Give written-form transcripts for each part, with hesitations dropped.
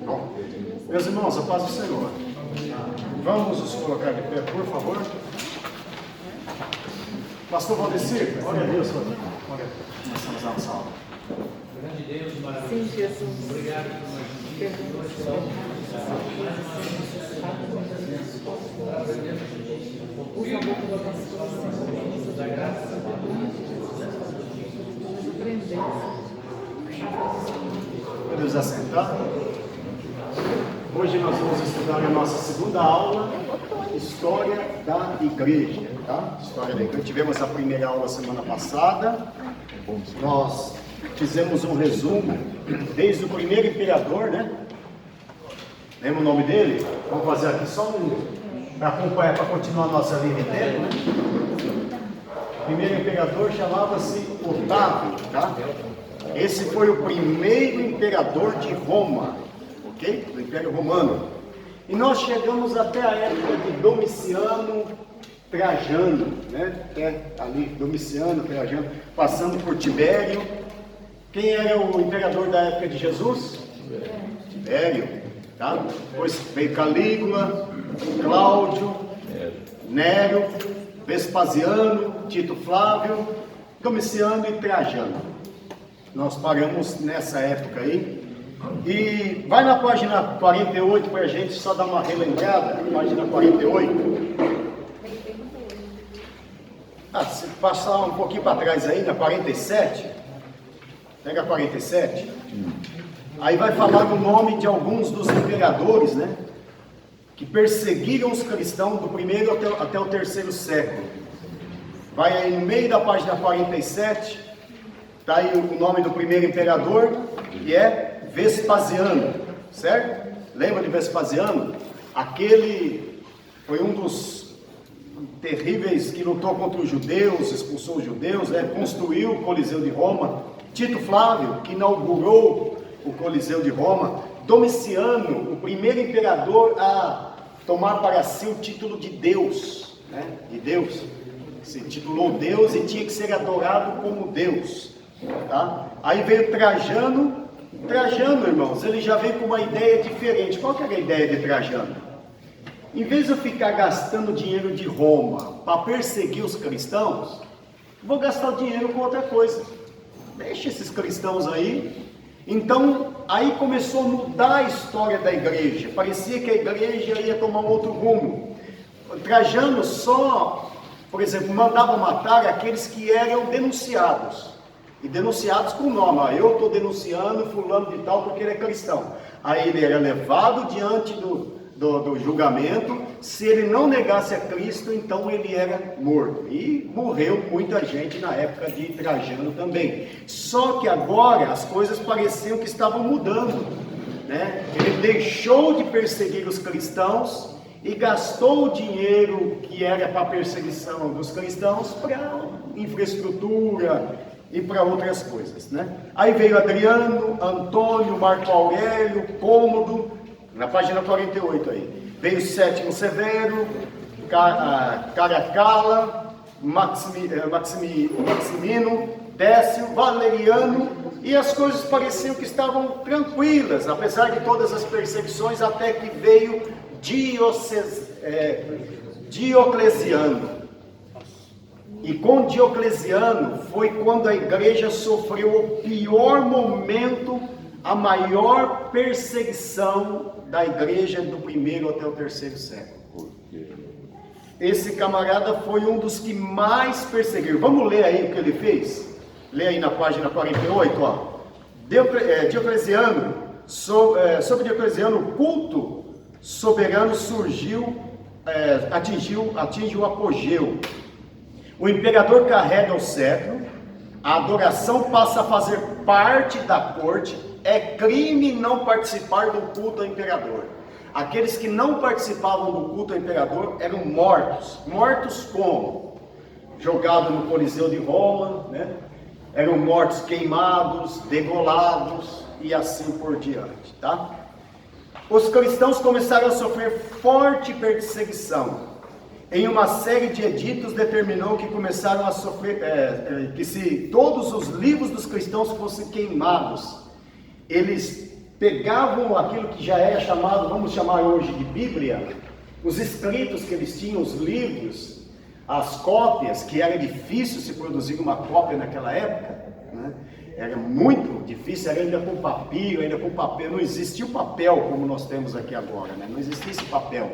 Bom, meus irmãos, a paz do Senhor. Vamos nos colocar de pé, por favor. Pastor Valdecir, olha a Deus, olha, começamos a nossa aula. Grande Deus, maravilhoso. Sim, Jesus. Obrigado por mais um dia. Usa a boca da nossa Da graça. Podemos assentar? Hoje nós vamos estudar a nossa segunda aula, História da Igreja, tá? História da Igreja. Tivemos a primeira aula semana passada. Nós fizemos um resumo desde o primeiro imperador, né? Lembra o nome dele? Vamos fazer aqui só para acompanhar, para continuar a nossa linha de tempo, né? O primeiro imperador chamava-se Otávio, tá? Esse foi o primeiro imperador de Roma, ok? Do Império Romano. E nós chegamos até a época de Domiciano, Trajano, né? Ali, Domiciano, Trajano, passando por Tibério. Quem era o imperador da época de Jesus? Tibério, tá? Depois veio Calígula, Cláudio, Nero, Vespasiano, Tito Flávio, Domiciano e Trajano. Nós paramos nessa época aí. E vai na página 48 para a gente só dar uma relembrada, página 48. Se passar um pouquinho para trás aí, na 47, pega a 47, aí vai falar o nome de alguns dos imperadores, né, que perseguiram os cristãos do primeiro até o terceiro século. Vai aí no meio da página 47, está aí o nome do primeiro imperador, que é Vespasiano, certo? Lembra de Vespasiano? Aquele foi um dos terríveis que lutou contra os judeus, expulsou os judeus, né? Construiu o Coliseu de Roma. Tito Flávio, que inaugurou o Coliseu de Roma. Domiciano, o primeiro imperador a tomar para si o título de Deus, né? De Deus. Se titulou Deus e tinha que ser adorado como Deus, tá? Aí veio Trajano. Trajano, irmãos, ele já veio com uma ideia diferente. Qual que era a ideia de Trajano? Em vez de eu ficar gastando dinheiro de Roma para perseguir os cristãos, vou gastar o dinheiro com outra coisa. Deixa esses cristãos aí. Então, aí começou a mudar a história da igreja. Parecia que a igreja ia tomar um outro rumo. Trajano só, por exemplo, mandava matar aqueles que eram denunciados. E denunciados com o nome. Eu estou denunciando fulano de tal porque ele é cristão. Aí ele era levado diante do julgamento. Se ele não negasse a Cristo, então ele era morto. E morreu muita gente na época de Trajano também. Só que agora as coisas pareciam que estavam mudando, né? Ele deixou de perseguir os cristãos e gastou o dinheiro que era para a perseguição dos cristãos para infraestrutura e para outras coisas, né? Aí veio Adriano, Antônio, Marco Aurélio, Cômodo, na página 48 aí. Veio Sétimo Severo, Caracalla, Maximino, Décio, Valeriano, e as coisas pareciam que estavam tranquilas, apesar de todas as perseguições, até que veio Diocleciano. E com Diocleciano foi quando a igreja sofreu o pior momento, a maior perseguição da igreja do primeiro até o terceiro século. Esse camarada foi um dos que mais perseguiu. Vamos ler aí o que ele fez? Lê aí na página 48, ó. Diocleciano, sobre Diocleciano, o culto soberano atinge o apogeu. O imperador carrega o cetro, a adoração passa a fazer parte da corte, é crime não participar do culto ao imperador. Aqueles que não participavam do culto ao imperador eram mortos. Mortos como? Jogados no Coliseu de Roma, né? Eram mortos queimados, degolados e assim por diante, tá? Os cristãos começaram a sofrer forte perseguição. em uma série de editos determinou que começaram a sofrer, que se todos os livros dos cristãos fossem queimados, eles pegavam aquilo que já é chamado, vamos chamar hoje de Bíblia, os escritos que eles tinham, os livros, as cópias, que era difícil se produzir uma cópia naquela época, né? Era muito difícil, era ainda com papiro, ainda com papel, não existia o papel como nós temos aqui agora, né? Não existia esse papel.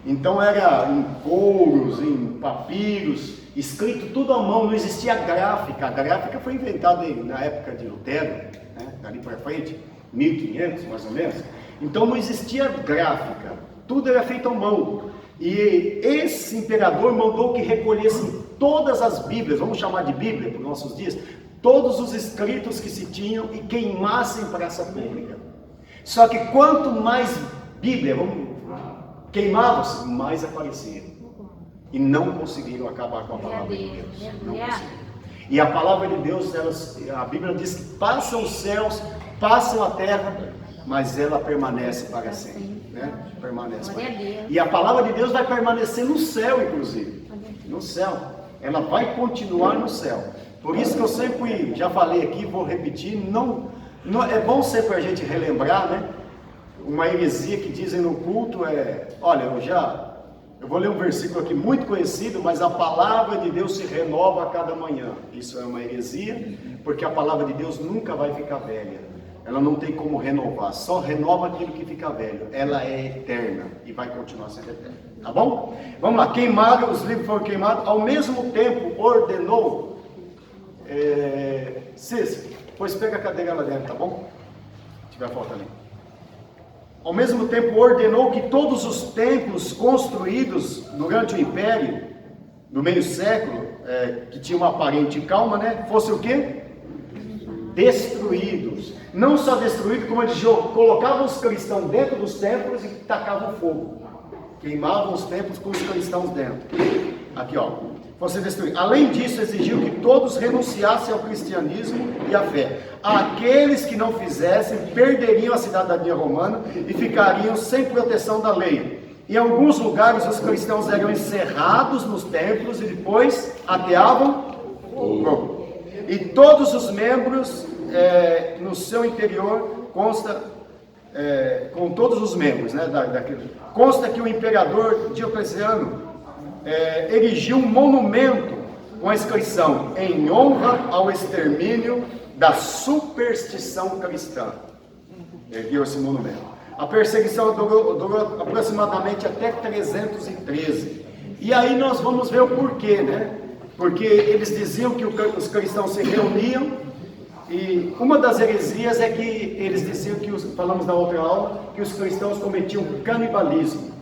Então era em couros, em papiros, escrito tudo à mão, não existia gráfica. A gráfica foi inventada na época de Lutero, né? Dali para frente, 1500 mais ou menos. Então não existia gráfica, tudo era feito à mão. E esse imperador mandou que recolhessem todas as Bíblias, vamos chamar de Bíblia para os nossos dias, todos os escritos que se tinham e queimassem praça pública. Só que quanto mais Bíblia queimavam-se, mais apareciam. E não conseguiram acabar com a palavra de Deus. Não conseguiram. E a palavra de Deus, a Bíblia diz que passam os céus, passam a terra, mas ela permanece para sempre. Né? Permanece para sempre. E a palavra de Deus vai permanecer no céu, inclusive. No céu. Ela vai continuar no céu. Por isso que eu sempre já falei aqui, vou repetir, não é bom sempre a gente relembrar, né? Uma heresia que dizem no culto olha, eu vou ler um versículo aqui muito conhecido, mas a palavra de Deus se renova a cada manhã. Isso é uma heresia, porque a palavra de Deus nunca vai ficar velha. Ela não tem como renovar, só renova aquilo que fica velho. Ela é eterna e vai continuar sendo eterna. Tá bom? Vamos lá, queimaram, os livros foram queimados, ao mesmo tempo ordenou. Cícero, pois pega a cadeira lá dentro, tá bom? Se tiver falta ali. Ao mesmo tempo ordenou que todos os templos construídos durante o Império, no meio século, que tinha uma aparente calma, né? Fossem o quê? Destruídos. Não só destruídos, como eles colocavam os cristãos dentro dos templos e tacavam fogo. Queimavam os templos com os cristãos dentro. Aqui, ó. Fosse destruído. Além disso, exigiu que todos renunciassem ao cristianismo e à fé. Aqueles que não fizessem perderiam a cidadania romana e ficariam sem proteção da lei. Em alguns lugares, os cristãos eram encerrados nos templos e depois ateavam fogo. E todos os membros, no seu interior, consta, com todos os membros, né, consta que o imperador Diocleciano erigiu um monumento com a inscrição: em honra ao extermínio da superstição cristã. Ergueu esse monumento. A perseguição durou aproximadamente até 313. E aí nós vamos ver o porquê, né? Porque eles diziam que os cristãos se reuniam, e uma das heresias é que eles diziam que, falamos na outra aula, que os cristãos cometiam canibalismo.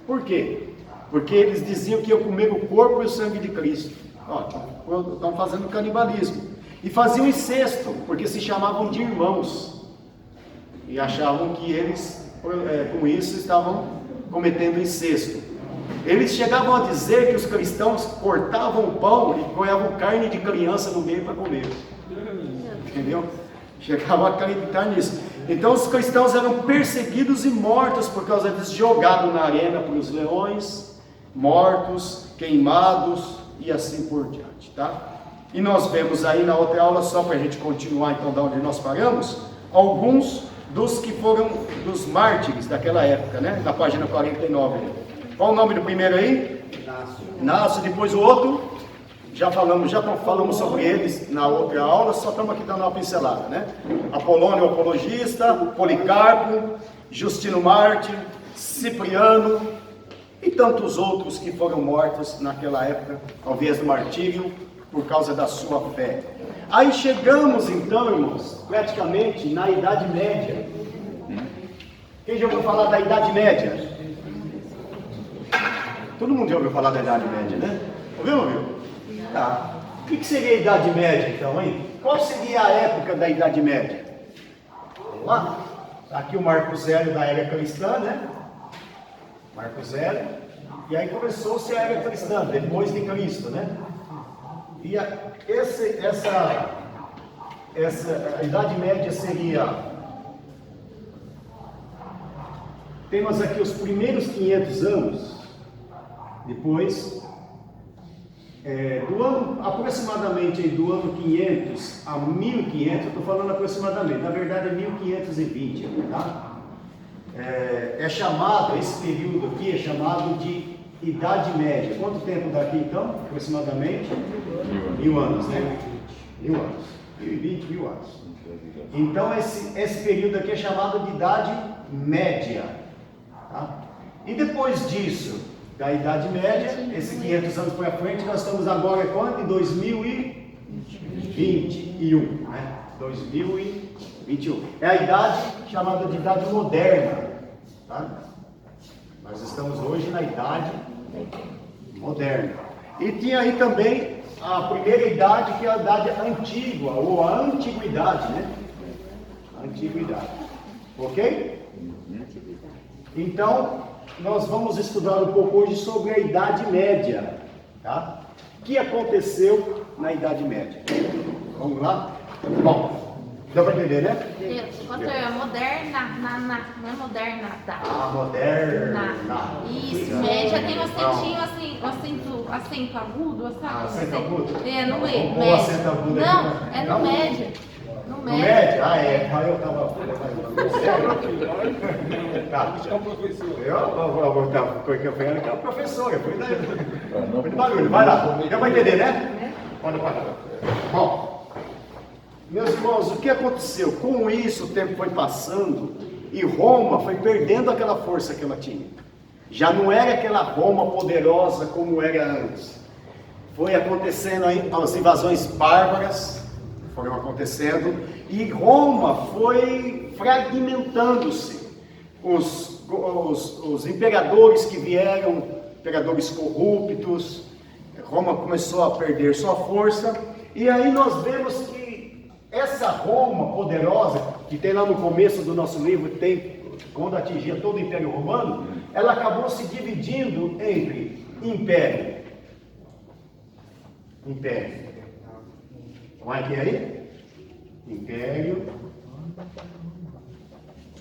Por quê? Porque eles diziam que iam comer o corpo e o sangue de Cristo. Estão fazendo canibalismo. E faziam incesto, porque se chamavam de irmãos. E achavam que eles, com isso, estavam cometendo incesto. Eles chegavam a dizer que os cristãos cortavam o pão e ponhavam carne de criança no meio para comer. Entendeu? Chegavam a acreditar nisso. Então os cristãos eram perseguidos e mortos por causa disso, jogados na arena para os leões, mortos, queimados e assim por diante, tá? E nós vemos aí na outra aula, só para a gente continuar então da onde nós paramos, alguns dos que foram dos mártires daquela época, né? Na página 49. Qual o nome do primeiro aí? Inácio. Depois o outro, já falamos sobre eles na outra aula, só estamos aqui dando uma pincelada, né? Apolônio, o apologista, Policarpo, Justino Mártir, Cipriano e tantos outros que foram mortos naquela época, ao invés do martírio, por causa da sua fé. Aí chegamos então, irmãos, praticamente na Idade Média. Quem já ouviu falar da Idade Média? Todo mundo já ouviu falar da Idade Média, né? Ouviu? Tá. O que seria a Idade Média então, hein? Qual seria a época da Idade Média? Vamos lá? Aqui o Marco Zélio da era cristã, né? Marco Zélio. E aí começou-se a era cristã, depois de Cristo, né? E a Idade Média seria... Temos aqui os primeiros 500 anos Depois, aproximadamente do ano 500 a 1500, eu estou falando aproximadamente, na verdade é 1520, tá? É chamado, esse período aqui é chamado de Idade Média. Quanto tempo daqui então? Aproximadamente? 1000 anos, né? 1000 anos. 1020, 1000 anos. Então esse período aqui é chamado de Idade Média. Tá? E depois disso, da Idade Média, esses 500 anos para frente, nós estamos agora quando? Em 2021, né? 2021. É a idade chamada de Idade Moderna. Tá? Nós estamos hoje na Idade Moderna. E tinha aí também a primeira idade, que é a Idade Antiga, ou a Antiguidade, né? Antiguidade. Ok? Então, nós vamos estudar um pouco hoje sobre a Idade Média, tá? O que aconteceu na Idade Média? Vamos lá? Bom, dá para entender, né? Quanto é moderna, não é moderna, tá? Ah, moderna. Isso, média tem um acentinho assim, acento agudo, sabe? Acento agudo? É, no meio, Vamos pôr média. acento agudo aqui, Não, né? é Não? no média. No No média. médio? Ah, é. Aí eu estava... Tá. Eu é o professor, eu fui de barulho. Vai lá, deu para entender, né? Pode parar. Bom, meus irmãos, o que aconteceu? Com isso, o tempo foi passando e Roma foi perdendo aquela força que ela tinha. Já não era aquela Roma poderosa como era antes. Foi acontecendo aí as invasões bárbaras, foram acontecendo, e Roma foi fragmentando-se. Os imperadores que vieram, imperadores corruptos, Roma começou a perder sua força, e aí nós vemos que essa Roma poderosa, que tem lá no começo do nosso livro, tem quando atingia todo o Império Romano, ela acabou se dividindo entre império. Como é que é aí? Império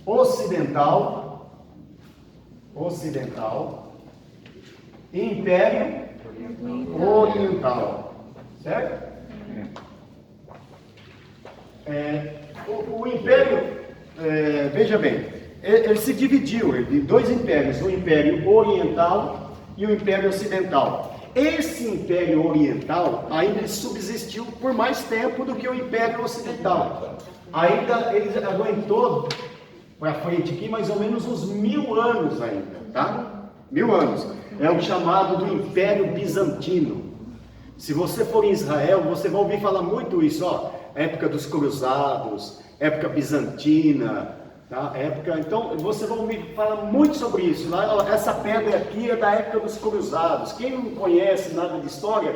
Ocidental e Império Oriental, certo? O Império, veja bem, ele se dividiu em dois impérios, o Império Oriental e o Império Ocidental. Esse Império Oriental ainda subsistiu por mais tempo do que o Império Ocidental. Ainda ele aguentou para frente aqui mais ou menos uns 1000 anos ainda, tá? 1000 anos. É o chamado do Império Bizantino. Se você for em Israel, você vai ouvir falar muito isso, ó. Época dos Cruzados, época bizantina, tá? Então você vai ouvir falar muito sobre isso. Essa pedra aqui é da época dos Cruzados. Quem não conhece nada de história,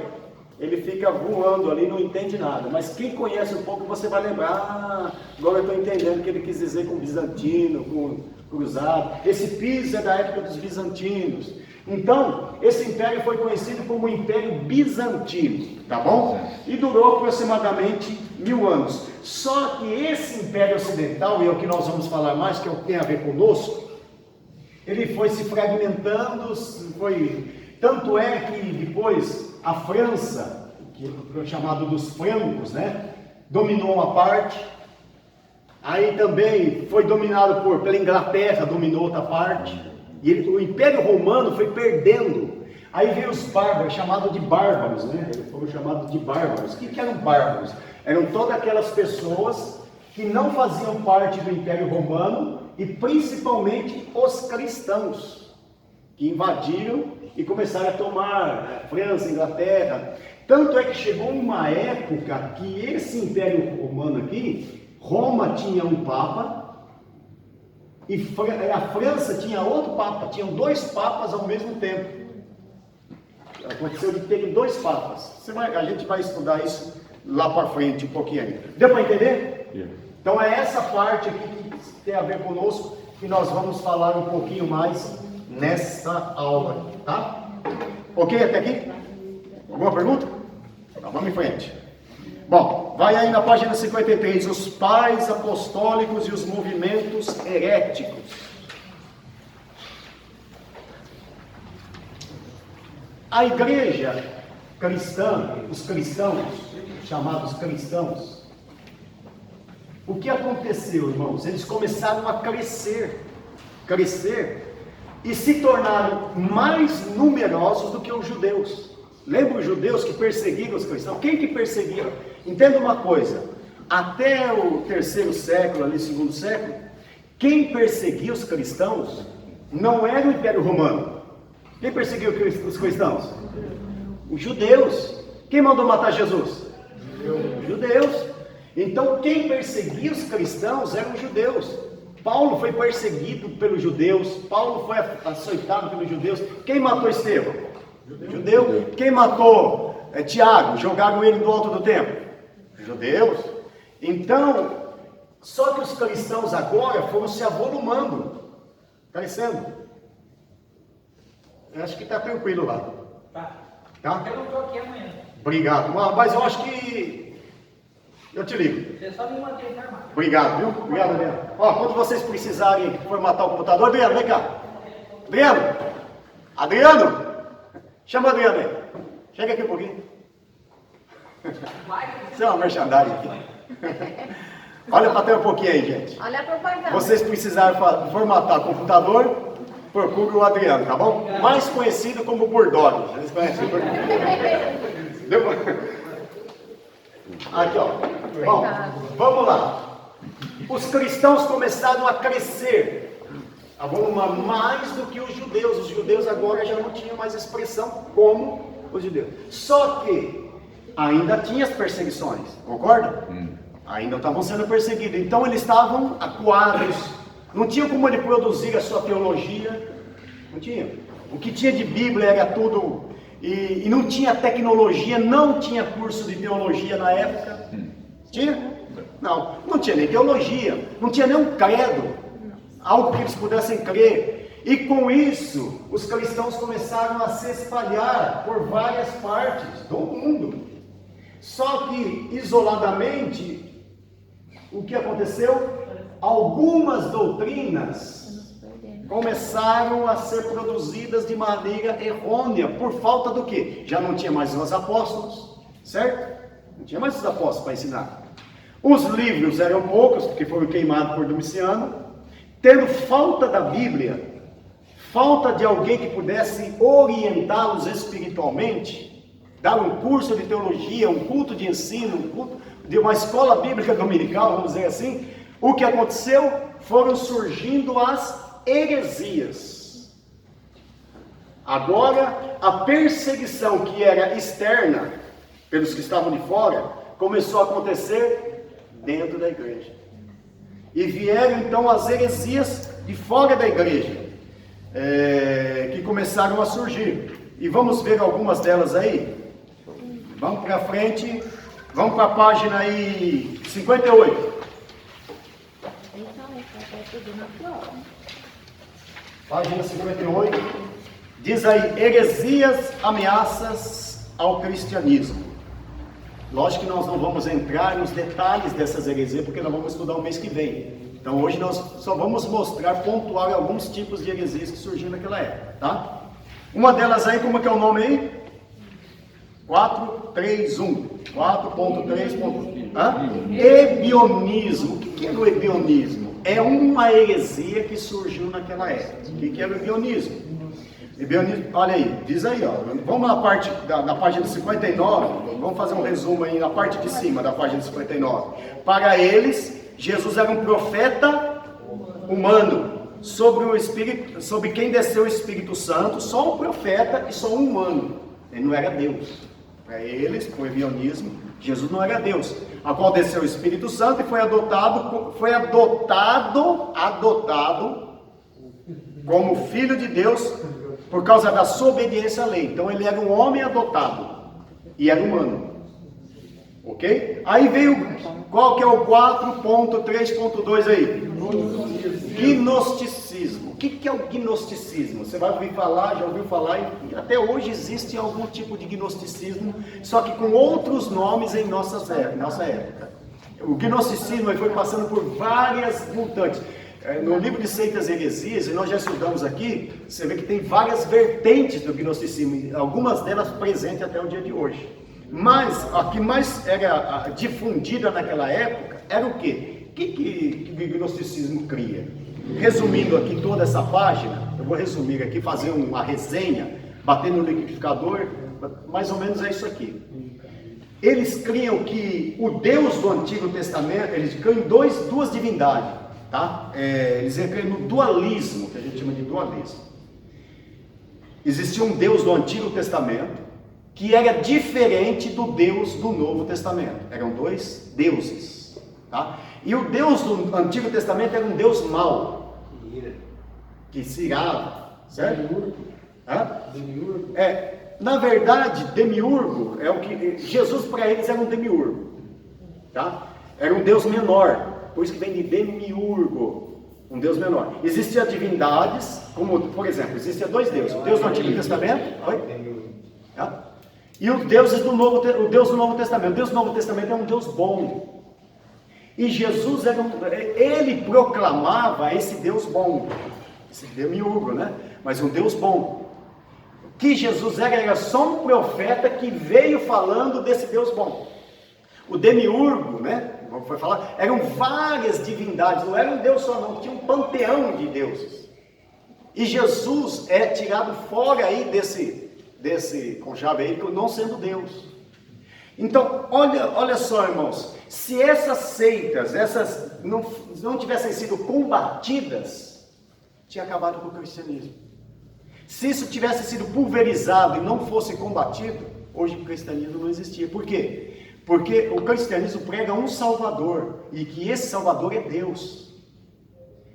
ele fica voando ali, não entende nada. Mas quem conhece um pouco, você vai lembrar. Agora eu estou entendendo o que ele quis dizer com bizantino, com cruzado. Esse piso é da época dos bizantinos. Então, esse império foi conhecido como Império Bizantino, tá bom? E durou aproximadamente 1000 anos. Só que esse Império Ocidental, e é o que nós vamos falar mais, que é o que tem a ver conosco, ele foi se fragmentando, tanto é que depois a França, que foi chamado dos francos, né, dominou uma parte, aí também foi dominado pela Inglaterra, dominou outra parte, e o Império Romano foi perdendo. Aí veio os bárbaros, chamados de bárbaros, né? Eles foram chamados de bárbaros. O que eram bárbaros? Eram todas aquelas pessoas que não faziam parte do Império Romano e principalmente os cristãos, que invadiram e começaram a tomar França, Inglaterra. Tanto é que chegou uma época que esse Império Romano aqui, Roma tinha um papa, e a França tinha outro papa, tinham 2 papas ao mesmo tempo. Aconteceu de terem 2 papas. A gente vai estudar isso lá para frente um pouquinho ainda. Deu para entender? Yeah. Então é essa parte aqui que tem a ver conosco, que nós vamos falar um pouquinho mais nessa aula, tá? Ok até aqui? Alguma pergunta? Então vamos em frente. Bom, vai aí na página 53, os pais apostólicos e os movimentos heréticos. A igreja cristã, os cristãos, chamados cristãos, o que aconteceu, irmãos? Eles começaram a crescer e se tornaram mais numerosos do que os judeus. Lembra os judeus que perseguiram os cristãos? Quem que perseguia? Entenda uma coisa, até o terceiro século, ali, segundo século, quem perseguia os cristãos não era o Império Romano. Quem perseguiu os cristãos? Os judeus. Quem mandou matar Jesus? Os judeus. Então quem perseguia os cristãos eram os judeus. Paulo foi perseguido pelos judeus, Paulo foi açoitado pelos judeus. Quem matou Estevão? Judeu. Quem matou Tiago? Jogaram ele do alto do templo? Judeus. Então, só que os cristãos agora foram se avolumando, crescendo. Eu acho que está tranquilo lá. Tá? Eu não estou aqui amanhã. Obrigado. Mas eu acho que eu te ligo. Você só me mantém informado. Obrigado, viu? Obrigado, Adriano. Ó, quando vocês precisarem formatar o computador, Adriano, vem cá. Adriano! Adriano! Chama o Adriano aí. Chega aqui um pouquinho. Isso é uma merchandising aqui. Olha para ter um pouquinho aí, gente. Olha a propaganda. Vocês precisarem formatar o computador, procure o Adriano, tá bom? Mais conhecido como Burdog. Vocês conhecem o Burdog? Aqui, ó. Bom, vamos lá. Os cristãos começaram a crescer, a volumar mais do que os judeus. Os judeus agora já não tinham mais expressão como os judeus. Só que ainda tinha as perseguições, concorda? Ainda estavam sendo perseguidos. Então eles estavam acuados. Não tinha como ele produzir a sua teologia. Não tinha. O que tinha de Bíblia era tudo. E não tinha tecnologia, não tinha curso de teologia na época. Tinha? Não tinha nem teologia, não tinha nem um credo, algo que eles pudessem crer. E com isso, os cristãos começaram a se espalhar por várias partes do mundo. Só que, isoladamente, o que aconteceu? Algumas doutrinas começaram a ser produzidas de maneira errônea, por falta do quê? Já não tinha mais os apóstolos, certo? Não tinha mais os apóstolos para ensinar. Os livros eram poucos, porque foram queimados por Domiciano. Tendo falta da Bíblia, falta de alguém que pudesse orientá-los espiritualmente, dar um curso de teologia, um culto de ensino, um culto de uma escola bíblica dominical, vamos dizer assim, o que aconteceu? Foram surgindo as heresias. Agora, a perseguição que era externa, pelos que estavam de fora, começou a acontecer dentro da igreja. E vieram então as heresias de fora da igreja, que começaram a surgir. E vamos ver algumas delas aí. Vamos para frente, vamos para a página aí 58. Página 58, diz aí, heresias, ameaças ao cristianismo. Lógico que nós não vamos entrar nos detalhes dessas heresias, porque nós vamos estudar o mês que vem. Então hoje nós só vamos mostrar, pontuar alguns tipos de heresias que surgiram naquela época, tá? Uma delas aí, como é que é o nome aí? 4.3.1. 4.3.1. Ebionismo. O que é o ebionismo? É uma heresia que surgiu naquela época. O que é o ebionismo? Ebionismo, olha aí, diz aí, ó. Vamos na parte da página 59, vamos fazer um resumo aí na parte de cima da página 59. Para eles, Jesus era um profeta humano, sobre quem desceu o Espírito Santo, só um profeta e só um humano. Ele não era Deus. Para eles, com o ebionismo, Jesus não era Deus, a qual desceu o Espírito Santo e foi adotado como filho de Deus por causa da sua obediência à lei. Então ele era um homem adotado e era humano. Ok? Aí veio, qual que é o 4.3.2 aí? Gnosticismo. O que é o gnosticismo? Você vai ouvir falar, já ouviu falar, e até hoje existe algum tipo de gnosticismo, só que com outros nomes em nossa época. O gnosticismo foi passando por várias mutantes. No livro de Seitas e Heresias, e nós já estudamos aqui, você vê que tem várias vertentes do gnosticismo, algumas delas presentes até o dia de hoje. Mas a que mais era difundida naquela época era o quê? O que o gnosticismo cria? Resumindo aqui toda essa página, eu vou resumir aqui, fazer uma resenha, bater no liquidificador, mais ou menos é isso aqui. Eles criam que o Deus do Antigo Testamento, eles criam duas divindades, tá? Eles criam no dualismo, que a gente chama de dualismo. Existia um Deus do Antigo Testamento, que era diferente do Deus do Novo Testamento. Eram dois deuses, tá? E o Deus do Antigo Testamento era um Deus mau, que se irava, certo? Na verdade, demiurgo é o que Jesus para eles era um demiurgo, tá? Era um Deus menor, por isso que vem de demiurgo, um Deus menor. Existiam divindades, como por exemplo, existiam dois deuses, o Deus do Antigo Testamento, tá? E o Deus do Novo Testamento. O Deus do Novo Testamento é um Deus bom. E Jesus ele proclamava esse Deus bom, esse demiurgo, né? Mas um Deus bom. Que Jesus era só um profeta que veio falando desse Deus bom. O demiurgo, né? Como foi falar, eram várias divindades, não era um Deus só não, tinha um panteão de deuses. E Jesus é tirado fora aí desse conchave aí, não sendo Deus. Então, olha só, irmãos, se essas seitas, não tivessem sido combatidas, tinha acabado com o cristianismo. Se isso tivesse sido pulverizado e não fosse combatido, hoje o cristianismo não existia. Por quê? Porque o cristianismo prega um Salvador, e que esse Salvador é Deus.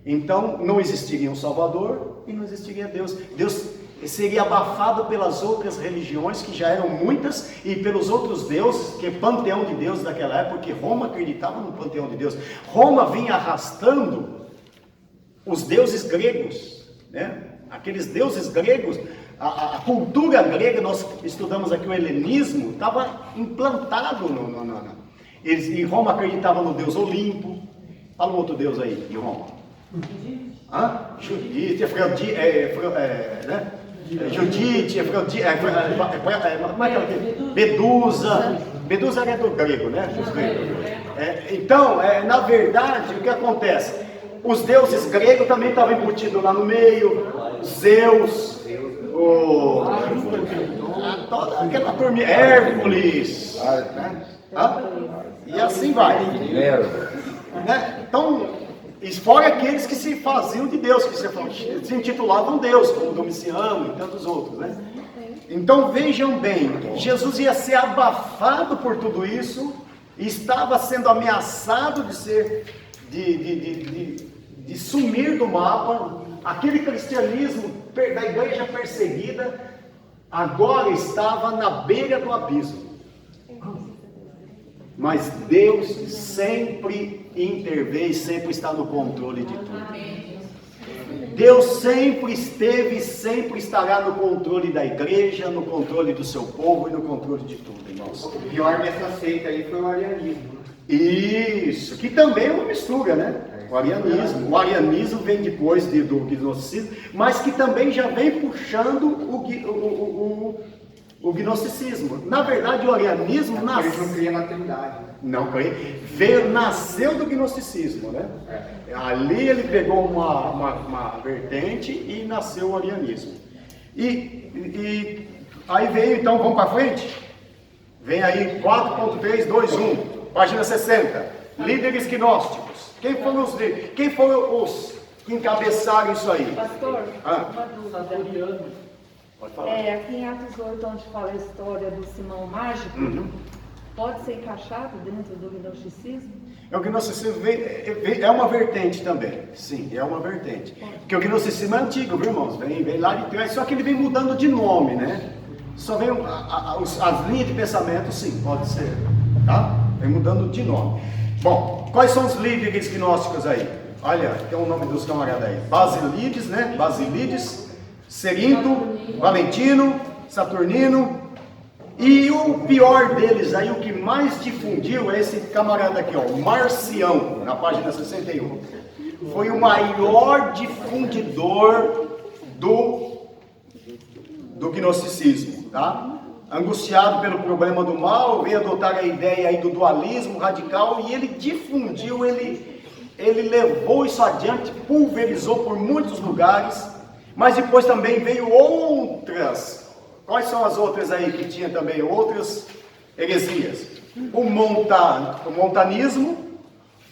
Então, não existiria um Salvador e não existiria Deus. Deus seria abafado pelas outras religiões, que já eram muitas, e pelos outros deuses, que é panteão de deuses daquela época, porque Roma acreditava no panteão de Deus. Roma vinha arrastando os deuses gregos, né? Aqueles deuses gregos, a cultura grega, nós estudamos aqui o helenismo, estava implantado e Roma acreditava no Deus Olimpo. Fala um outro Deus aí, de Roma. Judite, Afrodite, né? Judite, Afrodite, Medusa. Medusa era do grego, né? Então, na verdade, o que acontece? Os deuses gregos também estavam embutidos lá no meio. Zeus, toda aquela turminha, Hércules, né? E assim vai. Né? Então, fora aqueles que se faziam de Deus, que se intitulavam Deus, como Domiciano e tantos outros, né? Então vejam bem, Jesus ia ser abafado por tudo isso, e estava sendo ameaçado de sumir do mapa. Aquele cristianismo da igreja perseguida agora estava na beira do abismo. Mas Deus sempre intervém, sempre está no controle de tudo. Deus sempre esteve e sempre estará no controle da igreja, no controle do seu povo e no controle de tudo, irmãos. O pior dessa seita aí foi o arianismo. Isso, que também é uma mistura, né? O arianismo vem depois do gnosticismo, mas que também já vem puxando o gnosticismo. Na verdade, o arianismo nasceu. Eles não criam na Trindade. Não creio. Nasceu do gnosticismo, né? Ali ele pegou uma vertente e nasceu o arianismo. E aí veio, então, vamos para frente? Vem aí 4.321, página 60. Líderes gnósticos. Quem foram os que encabeçaram isso aí? Pastor, uma dúvida. Pode falar. Aqui em Atos 8, onde fala a história do Simão Mágico, pode ser encaixado dentro do gnosticismo? O gnosticismo é uma vertente também. Sim, é uma vertente. Porque o gnosticismo é antigo, viu, irmãos? Vem lá de trás, só que ele vem mudando de nome, né? Só vem as linhas de pensamento, sim, pode ser. Tá? Vem mudando de nome. Bom, quais são os líderes gnósticos aí? Olha, tem o nome dos camaradas aí. Basilides, né? Basilides, Cerinto, Valentino, Saturnino. E o pior deles aí, o que mais difundiu é esse camarada aqui, ó, Marcião, na página 61. foi o maior difundidor do gnosticismo, tá? Angustiado pelo problema do mal, veio adotar a ideia aí do dualismo radical e ele difundiu, ele levou isso adiante, pulverizou por muitos lugares, mas depois também veio outras. Quais são as outras aí que tinha também? Outras heresias. O montanismo,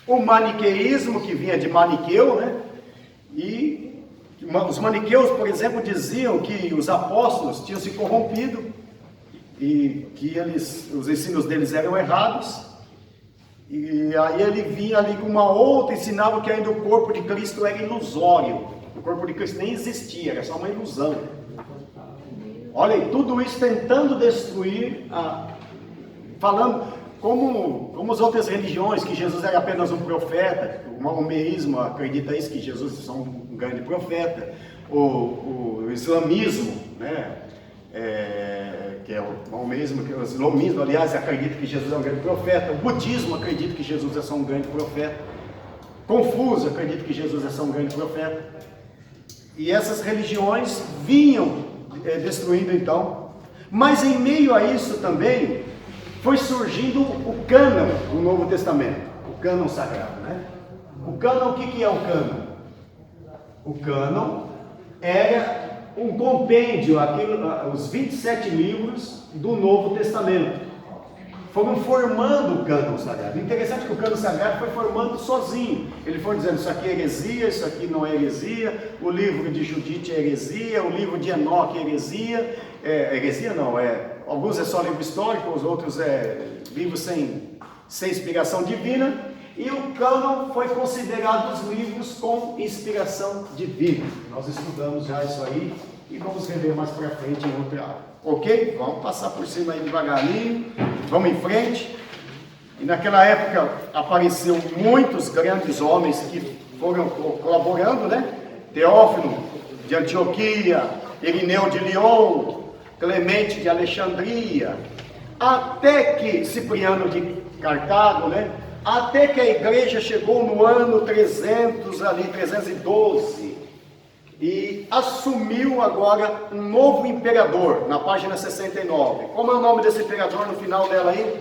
o maniqueísmo, que vinha de Maniqueu, né? E os maniqueus, por exemplo, diziam que os apóstolos tinham se corrompido e que os ensinos deles eram errados. E aí ele vinha ali com uma outra, ensinava que ainda o corpo de Cristo era ilusório. O corpo de Cristo nem existia, era só uma ilusão. Olha aí, tudo isso tentando destruir, falando como as outras religiões, que Jesus era apenas um profeta. O maomeísmo acredita isso, que Jesus é só um grande profeta. O islamismo, né? Que é o maomeísmo, que é o islamismo, aliás, acredita que Jesus é um grande profeta. O budismo acredita que Jesus é só um grande profeta. Confúcio acredita que Jesus é só um grande profeta. E essas religiões vinham destruindo então. Mas em meio a isso também foi surgindo o cânon do Novo Testamento, o cânon sagrado, né? O cânon, o que é o cânon? O cânon era um compêndio, os 27 livros do Novo Testamento. Foram formando o cânon sagrado. Interessante que o cânon sagrado foi formando sozinho. Ele foi dizendo, isso aqui é heresia, isso aqui não é heresia, o livro de Judite é heresia, o livro de Enoque é heresia. Heresia não, alguns é só livro histórico, os outros é livros sem inspiração divina. E o cânon foi considerado os livros com inspiração divina. Nós estudamos já isso aí e vamos rever mais para frente em outra aula. Ok? Vamos passar por cima aí devagarinho, vamos em frente. E naquela época apareceram muitos grandes homens que foram colaborando, né? Teófilo de Antioquia, Irineu de Lyon, Clemente de Alexandria, até que Cipriano de Cartago, né? Até que a igreja chegou no ano 312 e assumiu agora um novo imperador, na página 69. Como é o nome desse imperador no final dela aí?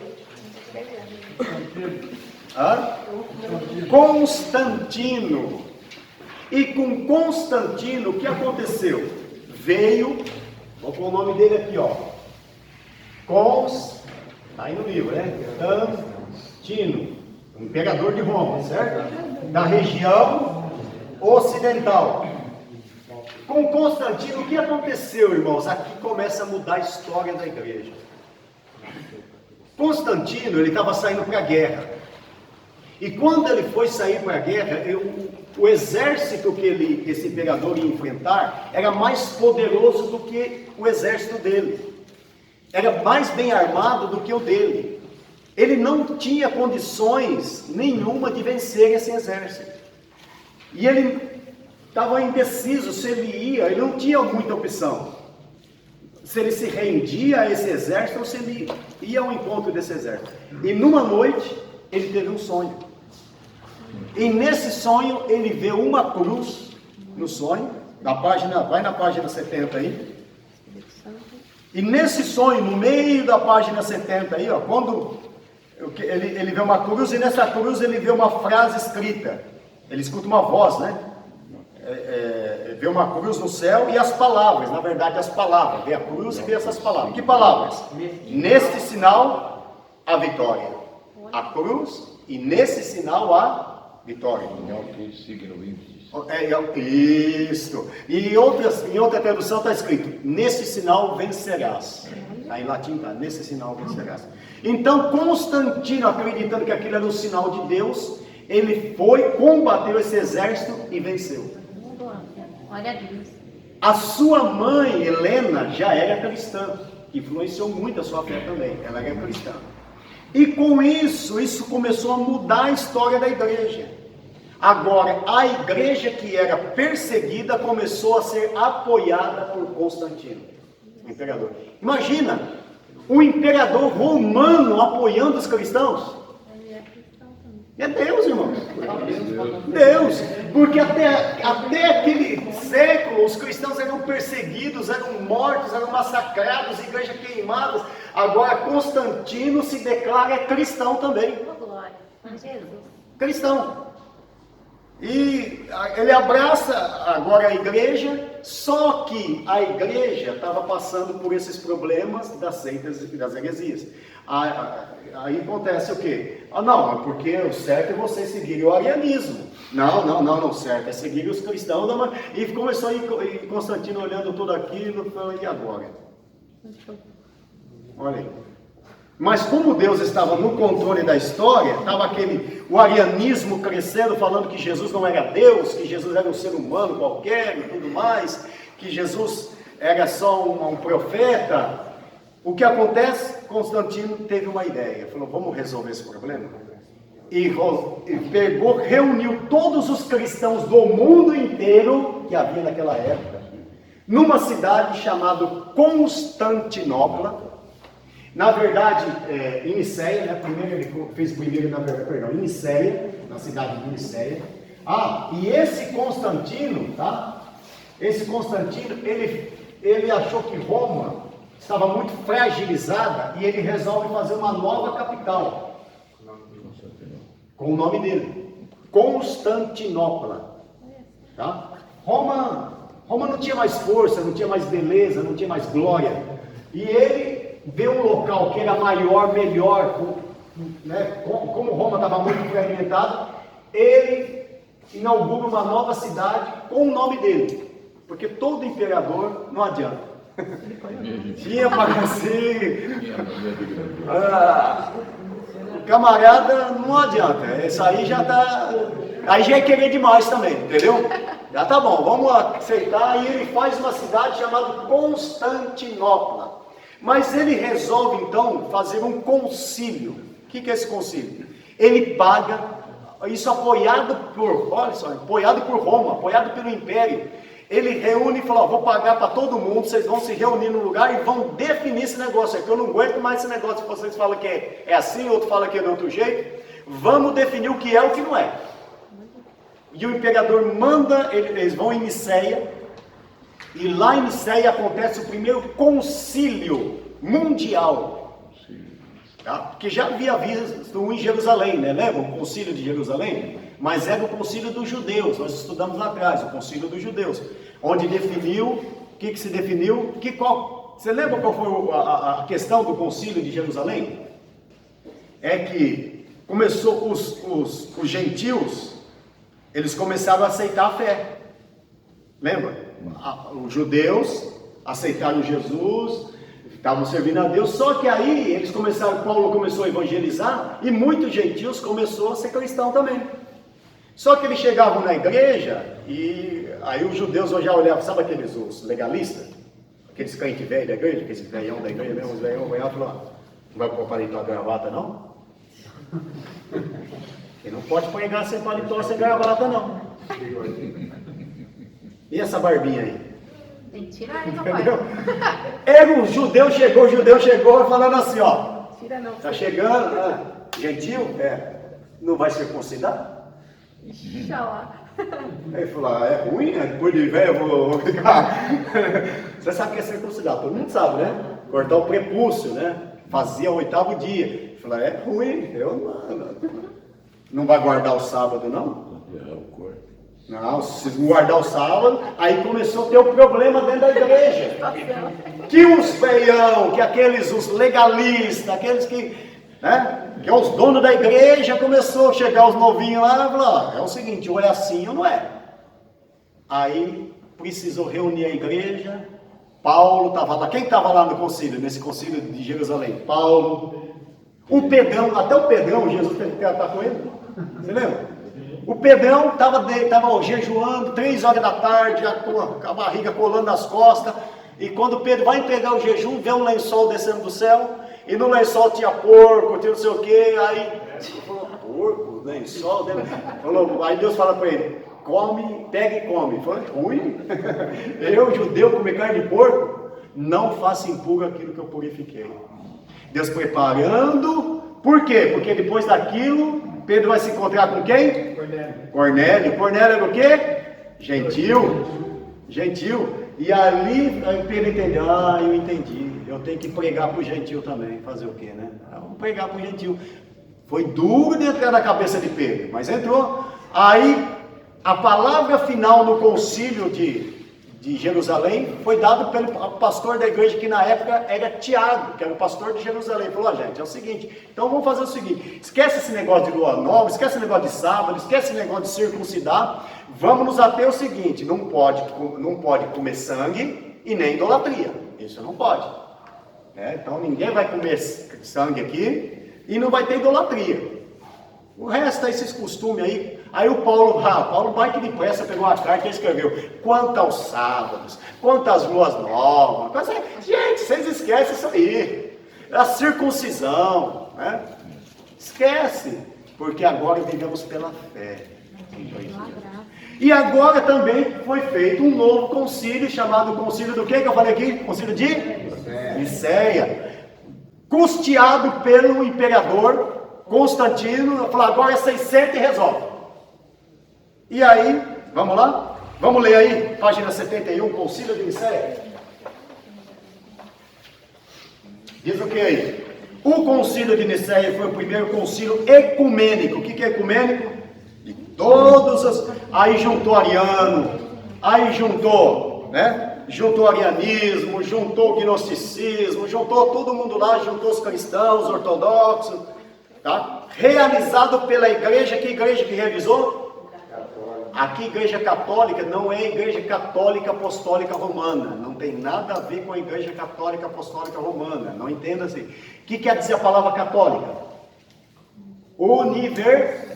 Constantino. E com Constantino, o que aconteceu? Veio, vou pôr o nome dele aqui, ó. Tá aí no livro, né? Constantino. Imperador de Roma, certo? Da região ocidental. Com Constantino, o que aconteceu, irmãos? Aqui começa a mudar a história da igreja. Constantino, ele estava saindo para a guerra. E quando ele foi sair para a guerra, o exército que esse imperador ia enfrentar era mais poderoso do que o exército dele. Era mais bem armado do que o dele. Ele não tinha condições nenhuma de vencer esse exército. E ele estava indeciso se ele ia, ele não tinha muita opção. Se ele se rendia a esse exército ou se ele ia ao encontro desse exército. E numa noite, ele teve um sonho. E nesse sonho, ele vê uma cruz no sonho, vai na página 70 aí. E nesse sonho, no meio da página 70 aí, ó, quando ele vê uma cruz, e nessa cruz ele vê uma frase escrita. Ele escuta uma voz, né? Vê uma cruz no céu e as palavras, na verdade as palavras, vê a cruz e vê essas palavras. Que palavras? Neste sinal, a vitória. A cruz e nesse sinal a vitória. Isso. E em outra tradução está escrito, nesse sinal vencerás. Aí em latim está, nesse sinal vencerás. Então Constantino, acreditando que aquilo era um sinal de Deus, ele foi, combateu esse exército e venceu. Glória a Deus. A sua mãe, Helena, já era cristã, influenciou muito a sua fé também, ela era cristã. E com isso começou a mudar a história da igreja. Agora, a igreja que era perseguida começou a ser apoiada por Constantino, o imperador. Imagina, um imperador romano apoiando os cristãos. É Deus, irmãos. Deus, porque até aquele século os cristãos eram perseguidos, eram mortos, eram massacrados, igrejas queimadas. Agora Constantino se declara cristão também. Oh, glória. Jesus. Cristão. E ele abraça agora a igreja, só que a igreja estava passando por esses problemas das seitas e das heresias. Aí acontece o quê? Não, porque o certo é você seguir o arianismo. Não, certo é seguir os cristãos. E começou e Constantino olhando tudo aquilo, falou, e agora? Olha aí. Mas como Deus estava no controle da história, estava o arianismo crescendo, falando que Jesus não era Deus, que Jesus era um ser humano qualquer e tudo mais, que Jesus era só um profeta. O que acontece? Constantino teve uma ideia, falou, vamos resolver esse problema? E pegou, reuniu todos os cristãos do mundo inteiro, que havia naquela época, numa cidade chamada Constantinopla. Na verdade, em Niceia, né? Em Niceia, na cidade de Niceia. E esse Constantino, tá? Esse Constantino, ele achou que Roma estava muito fragilizada e ele resolve fazer uma nova capital. Com o nome dele. Constantinopla. Tá? Roma não tinha mais força, não tinha mais beleza, não tinha mais glória. E ele vê um local que era maior, melhor, né? Como Roma estava muito fragmentada, ele inaugura uma nova cidade com o nome dele, porque todo imperador não adianta. Tinha para si, o camarada não adianta, isso aí já está, aí já é querer demais também, entendeu? Já tá bom, vamos aceitar, e ele faz uma cidade chamada Constantinopla. Mas ele resolve então fazer um concílio. O que é esse concílio? Ele paga, isso apoiado por Roma, apoiado pelo Império. Ele reúne e fala, vou pagar para todo mundo, vocês vão se reunir num lugar e vão definir esse negócio aqui. Eu não aguento mais esse negócio que vocês falam que é assim, outro fala que é de outro jeito. Vamos definir o que é e o que não é. E o imperador manda, eles vão em Niceia. E lá em Niceia acontece o primeiro concílio mundial, tá? Porque já havia visto um em Jerusalém, né? Lembra o concílio de Jerusalém? Mas era o concílio dos judeus, nós estudamos lá atrás, o concílio dos judeus, onde definiu, o que se definiu, você lembra qual foi a questão do concílio de Jerusalém? É que começou os gentios, eles começaram a aceitar a fé, lembra? Os judeus aceitaram Jesus, estavam servindo a Deus, só que aí Paulo começou a evangelizar e muitos gentios começaram a ser cristão também. Só que eles chegavam na igreja e aí os judeus já olhavam, sabe os legalistas? Aqueles crentes velhos da igreja, aqueles velhão da igreja mesmo, os velhão falaram, não vai pôr paletó e gravata não? Ele não pode pregar sem paletó, sem gravata não. E essa barbinha aí? Tem que tirar, hein, papai? O judeu chegou falando assim, ó. Tira não. Tá chegando, gentil? Não vai circuncidar? Inxalá. Ele falou, é ruim, né? Depois de velho eu vou ficar. Você sabe o que é circuncidar? Todo mundo sabe, né? Cortar o prepúcio, né? Fazia o 8º dia. Ele falou, é ruim, não vai guardar o sábado, não? Não, se guardar o sábado, aí começou a ter o problema dentro da igreja. Que os feião, que os legalistas, aqueles que é os donos da igreja, começou a chegar os novinhos lá e falar, é o seguinte, ou é assim ou não é. Aí precisou reunir a igreja, Paulo estava lá, quem estava lá no concílio, nesse concílio de Jerusalém? Paulo, o Pedrão, até o Pedrão, Jesus teve que tratar com ele, você lembra? O Pedrão estava jejuando, 3 horas da tarde, já com a barriga colando nas costas. E quando Pedro vai entregar o jejum, vê um lençol descendo do céu. E no lençol tinha porco, tinha não sei o quê. Aí, falou, porco, lençol. Aí Deus fala para ele, come, pega e come. Falou, ruim? Eu, judeu, comer carne de porco? Não faça impuro aquilo que eu purifiquei. Deus preparando. Por quê? Porque depois daquilo, Pedro vai se encontrar com quem? Cornélio. Cornélio era o quê? Gentil. E ali Pedro entendeu, eu entendi, eu tenho que pregar para o gentil também, fazer o quê, né? Vamos pregar para o gentil. Foi duro de entrar na cabeça de Pedro, mas entrou. Aí, a palavra final no concílio de Jerusalém foi dado pelo pastor da igreja, que na época era Tiago, que era o pastor de Jerusalém. Falou, gente, é o seguinte, então vamos fazer o seguinte, esquece esse negócio de lua nova, esquece esse negócio de sábado, esquece esse negócio de circuncidar, vamos nos ater ao seguinte, não pode comer sangue e nem idolatria, isso não pode. Então ninguém vai comer sangue aqui e não vai ter idolatria. O resto é esses costumes aí o Paulo vai que depressa pegou uma carta e escreveu, quanto aos sábados, quanto às luas novas, gente, vocês esquecem isso aí, a circuncisão, né? Esquece, porque agora vivemos pela fé. E agora também foi feito um novo concílio, chamado concílio do que eu falei aqui? Concílio de Nicéia, custeado pelo imperador Constantino. Falou, agora 600 e resolve. E aí, vamos lá? Vamos ler aí, página 71, concílio de Nicéia. Diz o que aí? O concílio de Nicéia foi o primeiro concílio ecumênico. O que é ecumênico? De todos os... Aí juntou ariano, aí juntou, né? Juntou arianismo, juntou o gnosticismo, juntou todo mundo lá, juntou os cristãos, ortodoxos, tá? Realizado pela igreja, que igreja que realizou? Aqui, igreja católica não é igreja católica apostólica romana, não tem nada a ver com a igreja católica apostólica romana, não entenda assim. O que quer dizer a palavra católica? Universal.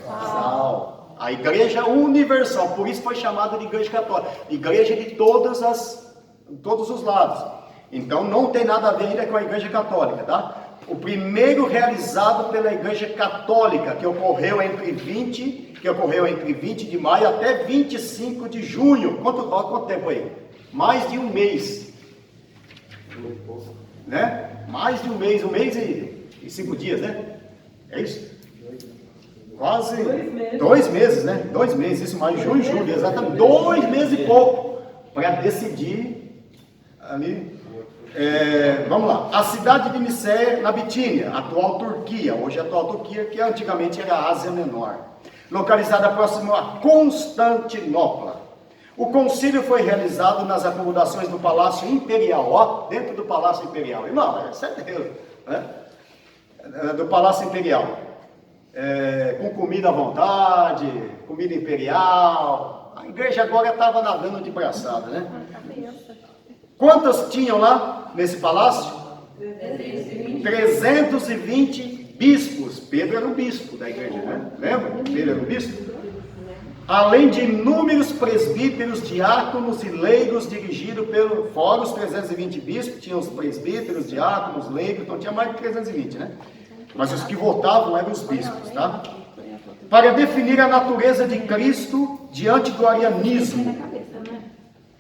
A igreja universal, por isso foi chamada de igreja católica, igreja de todos os lados. Então não tem nada a ver ainda com a igreja católica, tá? O primeiro realizado pela igreja católica, que ocorreu entre 20 de maio até 25 de junho. Quanto tempo aí? Mais de um mês. Né? Mais de um mês e 5 dias, né? É isso? Quase 2 meses, né? 2 meses, isso, mais junho e julho, exatamente. 2 meses e pouco para decidir ali. Vamos lá. A cidade de Nicéia, na Bitínia, atual Turquia, hoje a atual Turquia, que antigamente era a Ásia Menor, localizada próximo a Constantinopla. O concílio foi realizado nas acomodações do Palácio Imperial, dentro do Palácio Imperial. Não, isso é Deus, né? Do Palácio Imperial. Com comida à vontade, comida imperial. A igreja agora estava nadando de braçada, né? Quantos tinham lá nesse palácio? 320 bispos. Pedro era o bispo da igreja, né? Lembra? Pedro era o bispo. Além de inúmeros presbíteros, diáconos e leigos dirigidos fora os 320 bispos, tinham os presbíteros, diáconos, leigos, então tinha mais de 320, né? Mas os que votavam eram os bispos, tá? Para definir a natureza de Cristo diante do arianismo,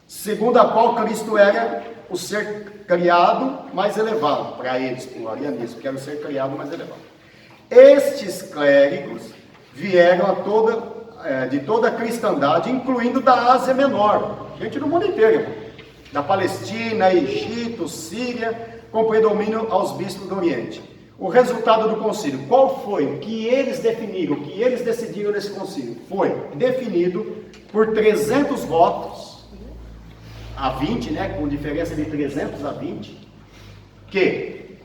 segundo a qual Cristo era o ser criado mais elevado, para eles, para o arianismo, que era o ser criado mais elevado. Estes clérigos vieram de toda a cristandade, incluindo da Ásia Menor, gente do mundo inteiro, da Palestina, Egito, Síria, com predomínio aos bispos do Oriente. O resultado do concílio, qual foi? O que eles definiram, o que eles decidiram nesse concílio? Foi definido por 300 votos, a 20, né, com diferença de 300 a 20, que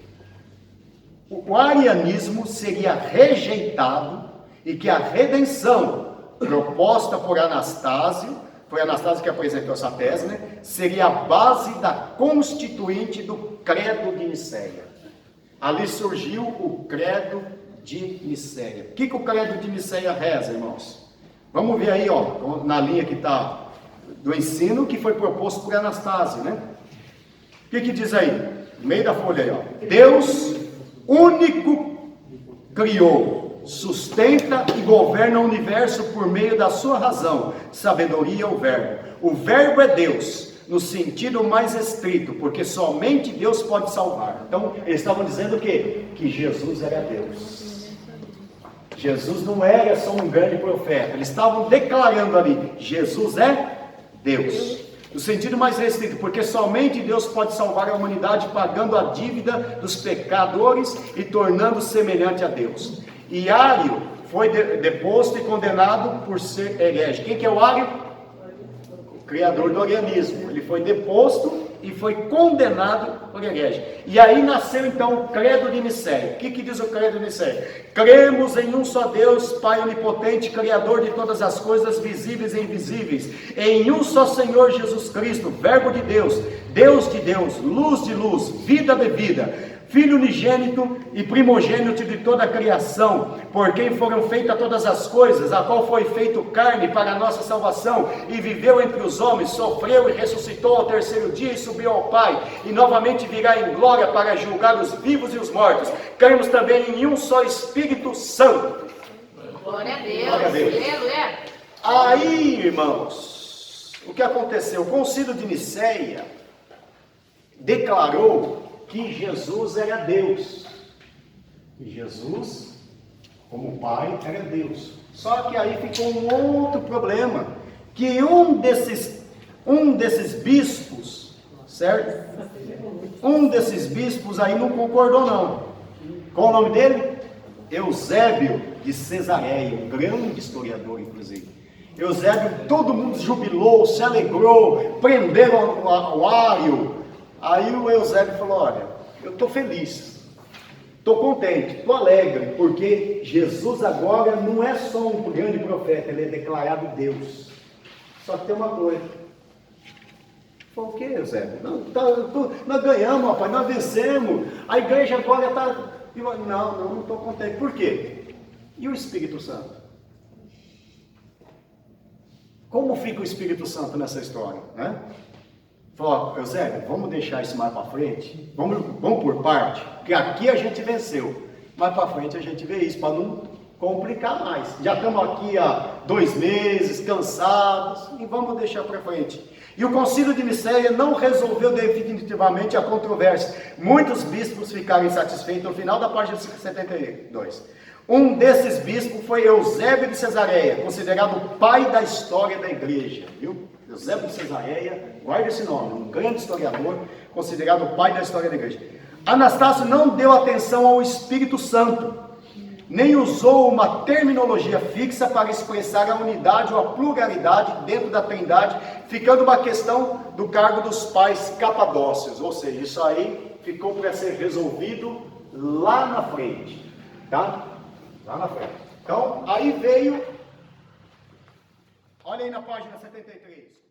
o arianismo seria rejeitado e que a redenção proposta por Anastácio, foi Anastácio que apresentou essa tese, né, seria a base da constituinte do credo de Nicéia. Ali surgiu o credo de Nicéia. O que o credo de Nicéia reza, irmãos? Vamos ver aí, ó, na linha que está do ensino que foi proposto por Anastácio, né? O que diz aí? No meio da folha aí, ó. Deus único criou, sustenta e governa o universo por meio da sua razão, sabedoria ou verbo. O verbo é Deus, no sentido mais estrito, porque somente Deus pode salvar. Então, eles estavam dizendo o quê? Que Jesus era Deus. Jesus não era só um grande profeta. Eles estavam declarando ali, Jesus é Deus. No sentido mais restrito, porque somente Deus pode salvar a humanidade pagando a dívida dos pecadores e tornando-se semelhante a Deus. E Ário foi deposto e condenado por ser herege. Quem que é o Ário? O criador do arianismo. Ele foi deposto e foi condenado por herege. E aí nasceu então o credo de Nicéia. O que diz o credo de Nicéia? Cremos em um só Deus, Pai onipotente, Criador de todas as coisas visíveis e invisíveis, em um só Senhor Jesus Cristo, Verbo de Deus, Deus de Deus, luz de luz, vida de vida, Filho unigênito e primogênito de toda a criação, por quem foram feitas todas as coisas, a qual foi feito carne para a nossa salvação, e viveu entre os homens, sofreu e ressuscitou ao terceiro dia e subiu ao Pai, e novamente virá em glória para julgar os vivos e os mortos. Cremos também em um só Espírito Santo. Glória a Deus. Glória a Deus. Aleluia. Aí, irmãos, o que aconteceu? O concílio de Nicéia declarou que Jesus era Deus. Que Jesus, como Pai, era Deus. Só que aí ficou um outro problema, que um desses bispos, certo? Um desses bispos aí não concordou não. Qual o nome dele? Eusébio de Cesareia, um grande historiador, inclusive. Eusébio, todo mundo jubilou, se alegrou, prenderam o Ário. Aí o Eusébio falou, olha, eu estou feliz, estou contente, estou alegre, porque Jesus agora não é só um grande profeta, ele é declarado Deus. Só que tem uma coisa. Falei, o que, Eusébio? Nós ganhamos, rapaz, nós vencemos, a igreja agora está... Não estou contente. Por quê? E o Espírito Santo? Como fica o Espírito Santo nessa história, né? Falou, Eusébio, vamos deixar isso mais para frente, vamos por parte, porque aqui a gente venceu, mais para frente a gente vê isso, para não complicar mais. Já estamos aqui há 2 meses, cansados, e vamos deixar para frente. E o concílio de Nicéia não resolveu definitivamente a controvérsia. Muitos bispos ficaram insatisfeitos no final da página 72. Um desses bispos foi Eusébio de Cesareia, considerado o pai da história da igreja, viu? Eusébio de Cesareia, guarda esse nome, um grande historiador, considerado o pai da história da igreja. Anastácio não deu atenção ao Espírito Santo, nem usou uma terminologia fixa para expressar a unidade ou a pluralidade dentro da Trindade, ficando uma questão do cargo dos pais capadócios, ou seja, isso aí ficou para ser resolvido lá na frente, tá? Lá na frente. Então, aí veio, olha aí na página 73.